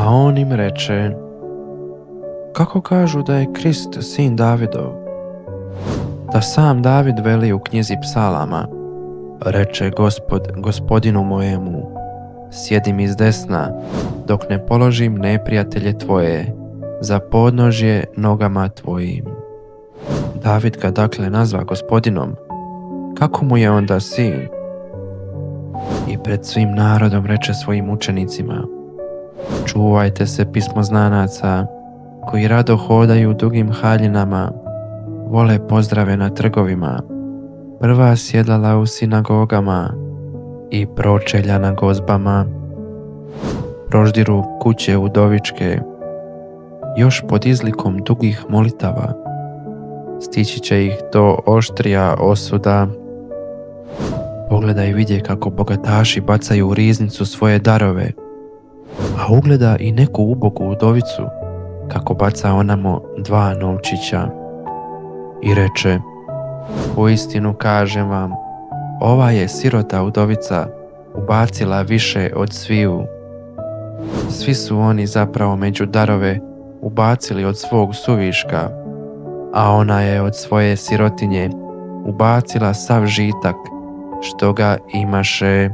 A on im reče: kako kažu da je Krist sin Davidov? Da sam David veli u knjizi psalama: reče Gospod gospodinu mojemu, sjedi mi s desna, dok ne položim neprijatelje tvoje za podnožje nogama tvojim. David ga dakle nazva gospodinom. Kako mu je onda sin? I pred svim narodom reče svojim učenicima: čuvajte se pismoznanaca, koji rado hodaju dugim haljinama, vole pozdrave na trgovima, prva sjedala u sinagogama i pročelja na gozbama, proždiru kuće udovičke, još pod izlikom dugih molitava. Stići će ih do oštrija osuda. Pogleda i vidje kako bogataši bacaju u riznicu svoje darove, a ugleda i neku ubogu udovicu kako baca onamo 2 novčića. I reče: uistinu kažem vam, ova je sirota udovica ubacila više od sviju. Svi su oni zapravo među darove ubacili od svog suviška, a ona je od svoje sirotinje ubacila sav žitak što ga imaše.